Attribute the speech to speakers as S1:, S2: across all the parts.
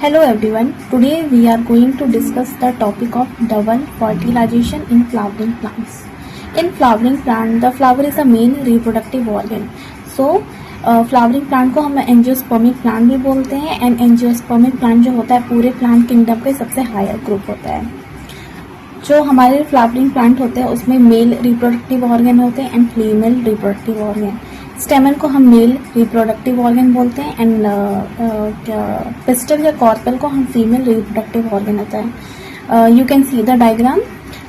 S1: Hello everyone, today we are going to discuss the topic of double fertilization in flowering plants. In flowering plant, the flower is the main reproductive organ. So, flowering plant को हम angiospermic plant भी बोलते हैं and angiospermic plant जो होता है पूरे plant kingdom का सबसे हायर ग्रुप होता है. जो हमारे फ्लावरिंग प्लांट होते हैं उसमें मेल रिप्रोडक्टिव ऑर्गन होते हैं एंड फीमेल रिप्रोडक्टिव ऑर्गन. स्टेमन को हम मेल रिप्रोडक्टिव ऑर्गन बोलते हैं एंड पिस्टल या कॉर्पल को हम फीमेल रिप्रोडक्टिव ऑर्गन होता है. You can see the diagram.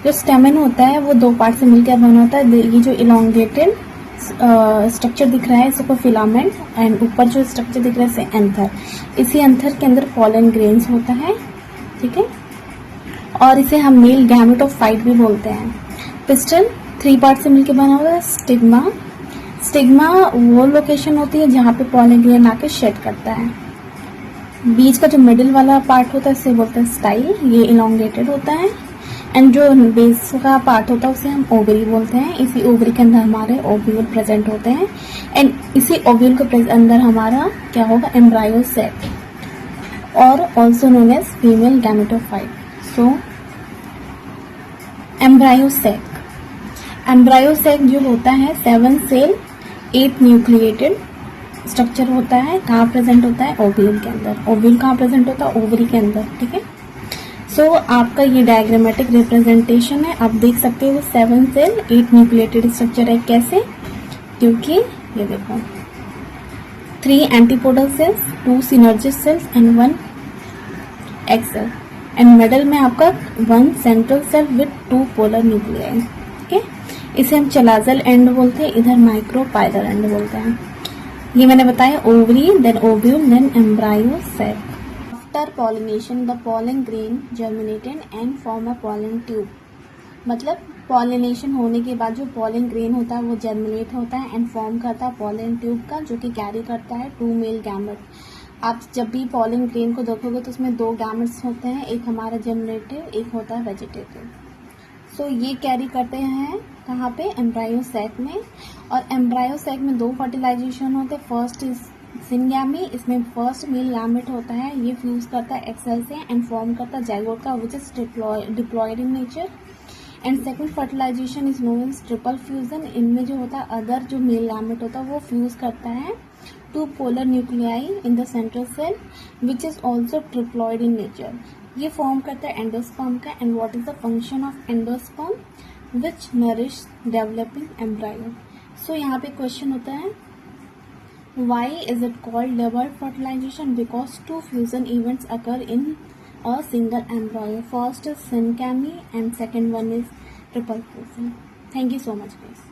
S1: जो स्टेमन होता है वो दो पार्ट से मिलकर बना होता है. ये जो इलोंगेटेड स्ट्रक्चर दिख रहा है इसको फिलामेंट एंड ऊपर जो स्ट्रक्चर दिख रहा है इसे एंथर. इसी एंथर के अंदर पॉलन ग्रेन्स होता है, ठीक है, और इसे हम मेल गैमेटोफाइट भी बोलते हैं. पिस्टल 3 पार्ट से मिलकर बना हुआ है. स्टिग्मा वो लोकेशन होती है जहाँ पे पॉलन ग्रेन आके शेड करता है. बीच का जो मिडिल वाला पार्ट होता है इसे बोलते हैं स्टाइल. ये इलोंगेटेड होता है एंड जो बेस का पार्ट होता है उसे हम ओवरी बोलते हैं. इसी ओवरी के अंदर हमारे ओव्यूल प्रेजेंट होते हैं एंड इसी ओव्यूल के अंदर हमारा क्या होगा, एम्ब्रायो सैक और also known as female gametophyte. So embryo sac जो होता है 7 सेल 8 न्यूक्लिएटेड स्ट्रक्चर होता है. कहाँ प्रेजेंट होता है, ओव्यूल के अंदर. ओव्यूल कहाँ प्रेजेंट होता है, ओवरी के अंदर, ठीक है. सो आपका ये डायग्रामेटिक रिप्रेजेंटेशन है. आप देख सकते हो 7 सेल 8 न्यूक्लिएटेड स्ट्रक्चर है. कैसे, क्योंकि ये देखो 3 antipodal cells, 2 synergids cells and 1 egg cell and middle में आपका 1 central cell with 2 polar nuclei. ठीक है, इसे हम चलाजल एंड बोलते हैं, इधर माइक्रोपाइलर एंड बोलते हैं. ये मैंने बताया ovary, then ovule, then embryo sac. After pollination the pollen grain germinated and form a pollen tube. मतलब पॉलिनेशन होने के बाद जो पॉलन ग्रेन होता है वो जर्मिनेट होता है एंड फॉर्म करता है पॉलन ट्यूब का, जो कि कैरी करता है 2 मेल गैमेट. आप जब भी पॉलन ग्रेन को देखोगे तो उसमें 2 गैमेट्स होते हैं, एक हमारा जर्मिनेटिव, एक होता है वेजिटेटिव. सो ये कैरी करते हैं कहाँ पे, एम्ब्रायो सैक में. और एम्ब्रायो सैक में 2 फर्टिलाइजेशन होते हैं. फर्स्ट इज सिनगैमी, इसमें फर्स्ट मेल गैमेट होता है, ये फ्यूज करता है एक्सेल से एंड फॉर्म करता है जाइगोट का, which is diploid in nature. And second fertilization is known as triple fusion. इनमें जो होता है अदर जो मेल गैमेट होता है वो फ्यूज करता है 2 polar nuclei in the central cell which is also triploid in nature. ये फॉर्म करता है एंडोस्पर्म का. And what is the function of endosperm, which nourish developing embryo. So यहाँ पे क्वेश्चन होता है, why is it called double fertilization? Because 2 fusion events occur in a single embryo. First is synchrony and second one is triple fusion. Thank you so much guys.